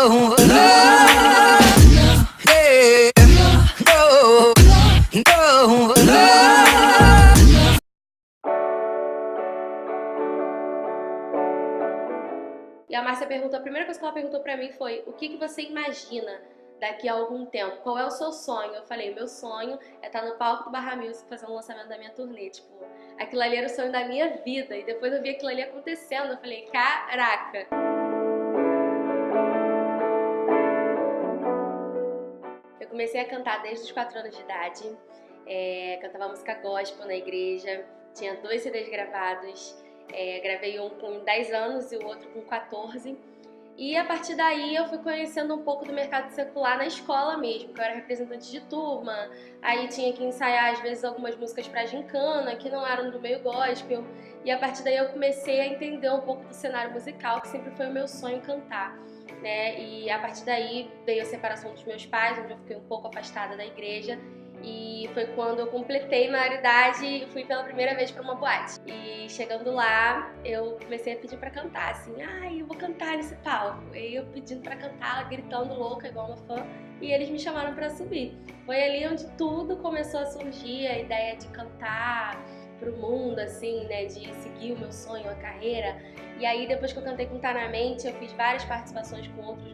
no, no, yeah, no, no, no. E a Márcia perguntou, a primeira coisa que ela perguntou pra mim foi: o que você imagina daqui a algum tempo? Qual é o seu sonho? Eu falei: meu sonho é estar no palco do Barra Music fazendo o lançamento da minha turnê. Tipo, aquilo ali era o sonho da minha vida. E depois eu vi aquilo ali acontecendo, eu falei: caraca! Eu comecei a cantar desde os 4 anos de idade. Cantava música gospel na igreja. Tinha 2 CDs gravados. Gravei um com 10 anos e o outro com 14. E a partir daí eu fui conhecendo um pouco do mercado secular na escola mesmo, que eu era representante de turma, aí tinha que ensaiar às vezes algumas músicas pra gincana, que não eram do meio gospel, e a partir daí eu comecei a entender um pouco do cenário musical, que sempre foi o meu sonho cantar, né? E a partir daí veio a separação dos meus pais, onde eu fiquei um pouco afastada da igreja, e foi quando eu completei maioridade e fui pela primeira vez para uma boate. E chegando lá, eu comecei a pedir pra cantar, assim, eu vou cantar nesse palco. E eu pedindo pra cantar, gritando louca, igual uma fã, e eles me chamaram pra subir. Foi ali onde tudo começou a surgir, a ideia de cantar pro mundo, assim, né, de seguir o meu sonho, a carreira. E aí, depois que eu cantei com Tá Na Mente, eu fiz várias participações com outros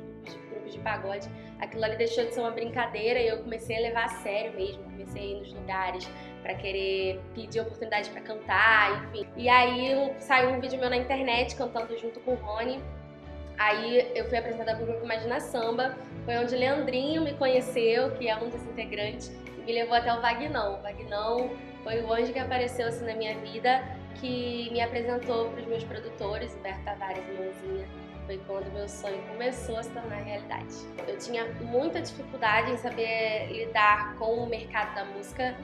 grupos de pagode. Aquilo ali deixou de ser uma brincadeira e eu comecei a levar a sério mesmo. Comecei a ir nos lugares pra querer pedir oportunidade pra cantar, enfim. E aí saiu um vídeo meu na internet cantando junto com o Rony. Aí eu fui apresentada pro grupo Imagina Samba, foi onde Leandrinho me conheceu, que é um dos integrantes, e me levou até o Vagnão. O Vagnão foi o anjo que apareceu assim na minha vida, que me apresentou pros meus produtores, Humberto Tavares e Mãozinha. Foi quando meu sonho começou a se tornar realidade. Eu tinha muita dificuldade em saber lidar com o mercado da música,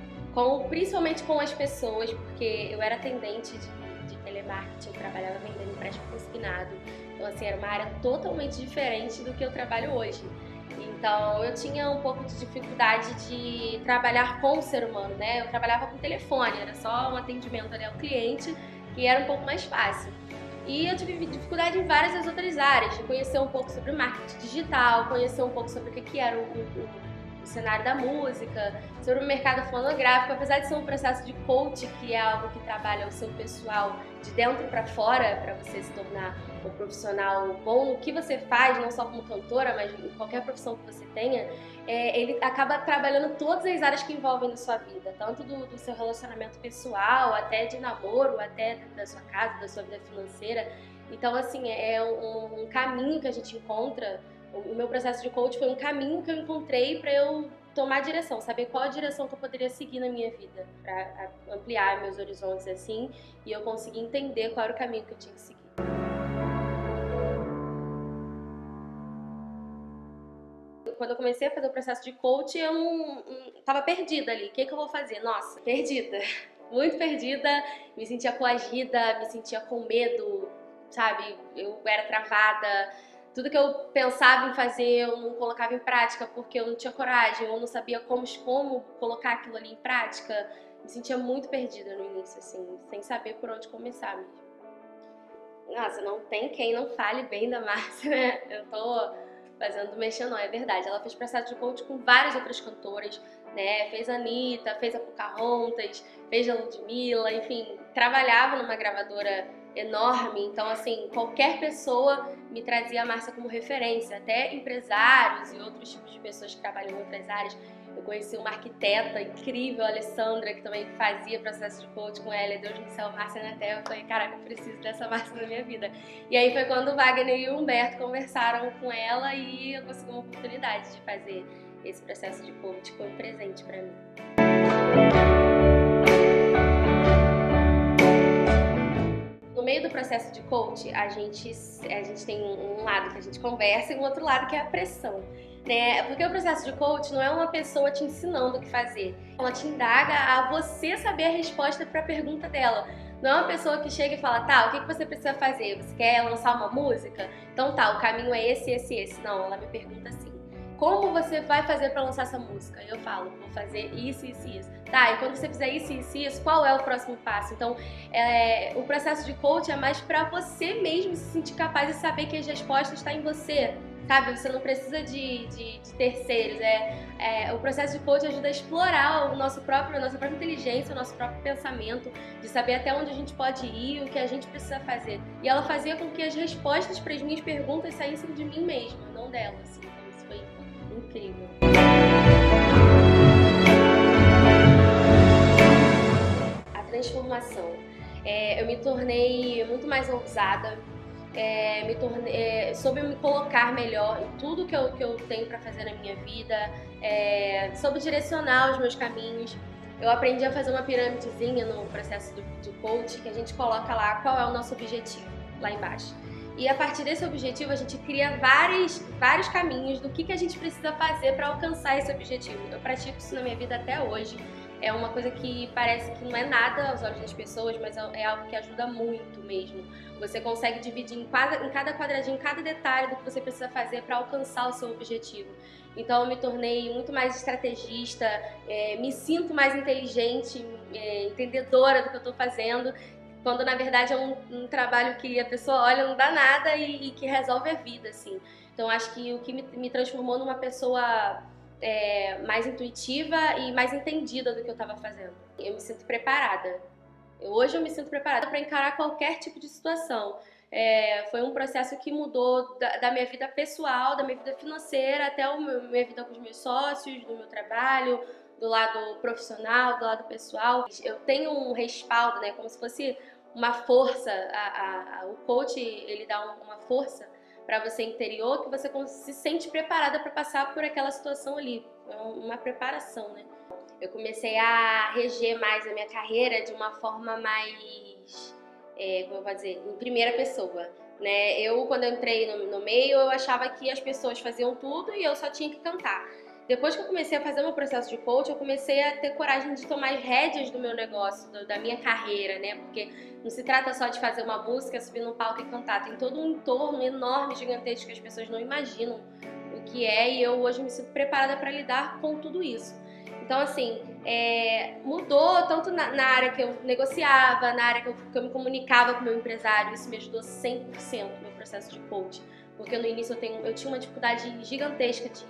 principalmente com as pessoas, porque eu era atendente de telemarketing, eu trabalhava vendendo empréstimo consignado. Então, assim, era uma área totalmente diferente do que eu trabalho hoje. Então, eu tinha um pouco de dificuldade de trabalhar com o ser humano, né? Eu trabalhava com telefone, era só um atendimento ali ao cliente, que era um pouco mais fácil. E eu tive dificuldade em várias das outras áreas, de conhecer um pouco sobre marketing digital, conhecer um pouco sobre o que era o cenário da música, sobre o mercado fonográfico. Apesar de ser um processo de coach, que é algo que trabalha o seu pessoal de dentro para fora, para você se tornar um profissional bom no que você faz, não só como cantora, mas em qualquer profissão que você tenha, ele acaba trabalhando todas as áreas que envolvem na sua vida, tanto do seu relacionamento pessoal, até de namoro, até da sua casa, da sua vida financeira. Então, assim, é um caminho que a gente encontra. O meu processo de coach foi um caminho que eu encontrei para eu tomar direção, saber qual a direção que eu poderia seguir na minha vida, para ampliar meus horizontes assim, e eu conseguir entender qual era o caminho que eu tinha que seguir. Quando eu comecei a fazer o processo de coach, eu tava perdida ali. O que eu vou fazer? Nossa, perdida. Muito perdida, me sentia coagida, me sentia com medo, sabe? Eu era travada. Tudo que eu pensava em fazer, eu não colocava em prática porque eu não tinha coragem, eu não sabia como colocar aquilo ali em prática. Me sentia muito perdida no início, assim, sem saber por onde começar mesmo. Nossa, não tem quem não fale bem da Márcia, né? Eu tô fazendo mexer, não, é verdade. Ela fez processo de coach com várias outras cantoras, né? Fez a Anitta, fez a Pocahontas, fez a Ludmilla, enfim, trabalhava numa gravadora enorme, então assim, qualquer pessoa me trazia a Márcia como referência, até empresários e outros tipos de pessoas que trabalham em outras áreas. Eu conheci uma arquiteta incrível, a Alessandra, que também fazia processo de coach com ela, Deus no céu, Márcia na terra. Eu falei, caraca, eu preciso dessa Márcia na minha vida. E aí foi quando o Wagner e o Humberto conversaram com ela e eu consegui uma oportunidade de fazer esse processo de coach, foi um presente pra mim. No meio do processo de coach, a gente tem um lado que a gente conversa e um outro lado que é a pressão, né? Porque o processo de coach não é uma pessoa te ensinando o que fazer. Ela te indaga a você saber a resposta para a pergunta dela. Não é uma pessoa que chega e fala, tá, o que você precisa fazer? Você quer lançar uma música? Então tá, o caminho é esse. Não, ela me pergunta assim, como você vai fazer para lançar essa música? Eu falo, vou fazer isso. Tá, e quando você fizer isso, qual é o próximo passo? Então, o processo de coach é mais para você mesmo se sentir capaz de saber que as respostas estão em você, sabe? Você não precisa de terceiros. O processo de coaching ajuda a explorar a nossa própria inteligência, o nosso próprio pensamento, de saber até onde a gente pode ir, o que a gente precisa fazer. E ela fazia com que as respostas para as minhas perguntas saíssem de mim mesma, não dela, assim. Então isso foi incrível. A transformação. Eu me tornei muito mais ousada. Soube me colocar melhor em tudo que eu tenho para fazer na minha vida, soube direcionar os meus caminhos. Eu aprendi a fazer uma piramidezinha no processo do coach, que a gente coloca lá qual é o nosso objetivo, lá embaixo. E a partir desse objetivo a gente cria vários caminhos do que a gente precisa fazer para alcançar esse objetivo. Eu pratico isso na minha vida até hoje. É uma coisa que parece que não é nada aos olhos das pessoas, mas é algo que ajuda muito mesmo. Você consegue dividir em cada quadradinho, em cada detalhe do que você precisa fazer para alcançar o seu objetivo. Então eu me tornei muito mais estrategista, me sinto mais inteligente, entendedora do que eu estou fazendo, quando na verdade é um trabalho que a pessoa olha, não dá nada e que resolve a vida, assim. Então acho que o que me transformou numa pessoa mais intuitiva e mais entendida do que eu estava fazendo. Eu me sinto preparada. Hoje eu me sinto preparada para encarar qualquer tipo de situação. Foi um processo que mudou da minha vida pessoal, da minha vida financeira, até minha vida com os meus sócios, do meu trabalho, do lado profissional, do lado pessoal. Eu tenho um respaldo, né, como se fosse uma força. O coach, ele dá uma força para você interior, que você se sente preparada para passar por aquela situação ali. É uma preparação, né? Eu comecei a reger mais a minha carreira de uma forma mais, como eu vou dizer, em primeira pessoa, né? Quando eu entrei no meio, eu achava que as pessoas faziam tudo e eu só tinha que cantar. Depois que eu comecei a fazer o meu processo de coach, eu comecei a ter coragem de tomar as rédeas do meu negócio, da minha carreira, né? Porque não se trata só de fazer uma música, subir no palco e cantar. Tem todo um entorno enorme, gigantesco, que as pessoas não imaginam o que é. E eu hoje me sinto preparada para lidar com tudo isso. Então, assim, mudou tanto na área que eu negociava, na área que eu me comunicava com o meu empresário. Isso me ajudou 100% no meu processo de coach. Porque no início eu tinha uma dificuldade gigantesca de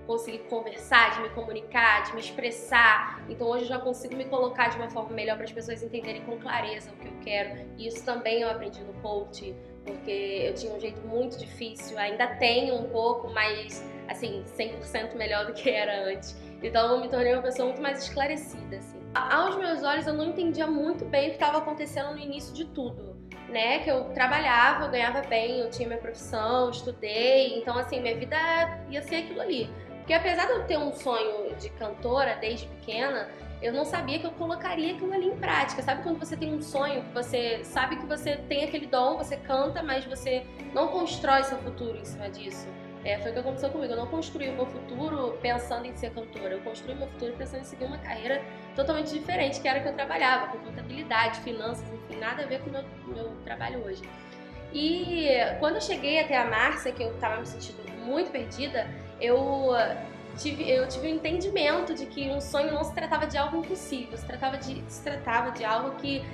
conseguir conversar, de me comunicar, de me expressar. Então hoje eu já consigo me colocar de uma forma melhor para as pessoas entenderem com clareza o que eu quero. E isso também eu aprendi no coach, porque eu tinha um jeito muito difícil, ainda tenho um pouco, mas assim, 100% melhor do que era antes. Então eu me tornei uma pessoa muito mais esclarecida, assim. Aos meus olhos eu não entendia muito bem o que estava acontecendo no início de tudo, né? Que eu trabalhava, eu ganhava bem, eu tinha minha profissão, estudei, então assim, minha vida ia ser aquilo ali. Porque apesar de eu ter um sonho de cantora desde pequena, eu não sabia que eu colocaria aquilo ali em prática. Sabe quando você tem um sonho, que você sabe que você tem aquele dom, você canta, mas você não constrói seu futuro em cima disso? Foi o que aconteceu comigo. Eu não construí o meu futuro pensando em ser cantora. Eu construí o meu futuro pensando em seguir uma carreira totalmente diferente, que era que eu trabalhava, com contabilidade, finanças, enfim, nada a ver com o meu trabalho hoje. E quando eu cheguei até a Márcia, que eu estava me sentindo muito perdida, eu tive o entendimento de que um sonho não se tratava de algo impossível, se tratava de algo que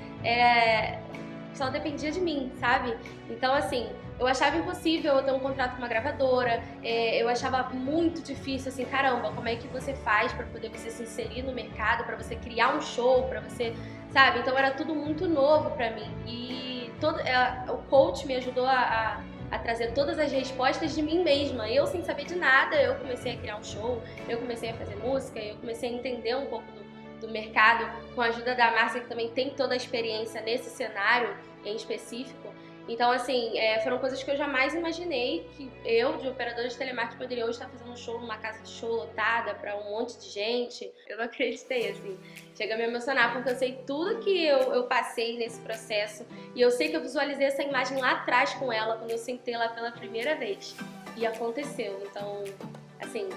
só dependia de mim, sabe? Então, assim, eu achava impossível eu ter um contrato com uma gravadora, eu achava muito difícil, assim, caramba, como é que você faz para poder você se inserir no mercado, para você criar um show, para você, sabe? Então era tudo muito novo para mim e o coach me ajudou a trazer todas as respostas de mim mesma. Eu, sem saber de nada, eu comecei a criar um show, eu comecei a fazer música, eu comecei a entender um pouco do mercado, com a ajuda da Márcia, que também tem toda a experiência nesse cenário em específico. Então, assim, foram coisas que eu jamais imaginei que eu, de operadora de telemarketing, poderia hoje estar fazendo um show numa casa de show lotada para um monte de gente. Eu não acreditei, assim. Chega a me emocionar, porque eu sei tudo que eu passei nesse processo e eu sei que eu visualizei essa imagem lá atrás com ela, quando eu sentei lá pela primeira vez. E aconteceu. Então, assim,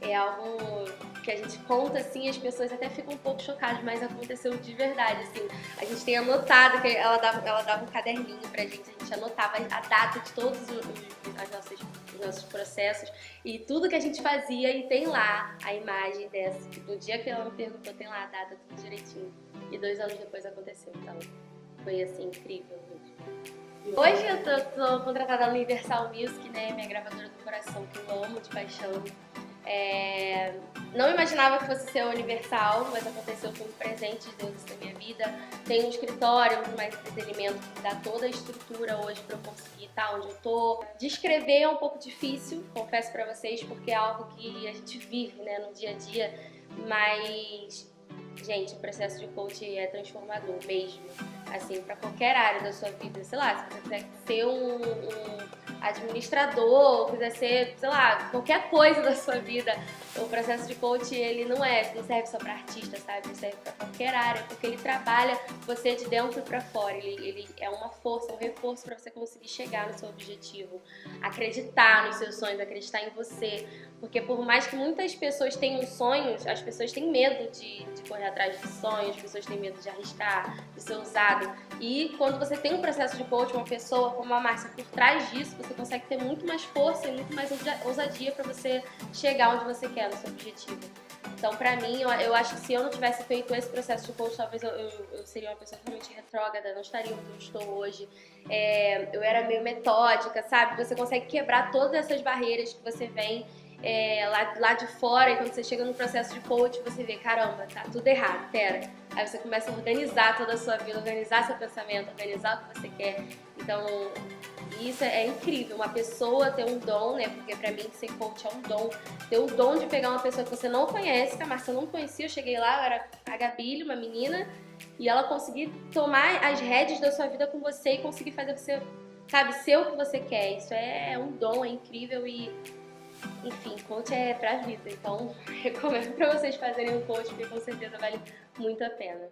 é algo que a gente conta assim, as pessoas até ficam um pouco chocadas, mas aconteceu de verdade, assim. A gente tem anotado, que ela dava um caderninho pra gente, a gente anotava a data de todos os nossos processos e tudo que a gente fazia, e tem lá a imagem dessa, do dia que ela me perguntou, tem lá a data, tudo direitinho. E 2 anos depois aconteceu, então foi assim, incrível mesmo. E Hoje eu tô contratada na Universal Music, né? Minha gravadora do coração, que eu amo de paixão. Não imaginava que fosse ser a Universal, mas aconteceu, foi um presente de Deus na minha vida. Tenho um escritório de mais entretenimento que me dá toda a estrutura hoje para eu conseguir estar onde eu tô. Descrever é um pouco difícil, confesso para vocês, porque é algo que a gente vive, né, no dia a dia, mas, gente, o processo de coaching é transformador mesmo, assim, para qualquer área da sua vida. Sei lá, se você quiser ser um administrador, quiser ser, sei lá, qualquer coisa da sua vida, o processo de coaching, ele não serve só para artista, sabe? Ele serve para qualquer área, porque ele trabalha você de dentro para fora. Ele é uma força, um reforço para você conseguir chegar no seu objetivo, acreditar nos seus sonhos, acreditar em você. Porque por mais que muitas pessoas tenham sonhos, as pessoas têm medo de correr atrás de sonhos, as pessoas têm medo de arriscar, de ser ousado. E quando você tem um processo de coaching, uma pessoa como a Márcia por trás disso, você consegue ter muito mais força e muito mais ousadia para você chegar onde você quer, no seu objetivo. Então, pra mim, eu acho que se eu não tivesse feito esse processo de coaching, talvez eu seria uma pessoa totalmente retrógrada, não estaria onde eu estou hoje. Eu era meio metódica, sabe? Você consegue quebrar todas essas barreiras que você vem lá de fora, e quando você chega no processo de coaching, você vê, caramba, tá tudo errado, pera. Aí você começa a organizar toda a sua vida, organizar seu pensamento, organizar o que você quer. Então, isso é incrível, uma pessoa ter um dom, né? Porque pra mim ser coach é um dom. Ter o dom de pegar uma pessoa que você não conhece, que a Márcia não conhecia, eu cheguei lá, eu era a Gabi, uma menina, e ela conseguir tomar as rédeas da sua vida com você e conseguir fazer você, sabe, ser o que você quer. Isso é um dom, é incrível e, enfim, coach é pra vida. Então, recomendo pra vocês fazerem um coach, porque com certeza vale muito a pena.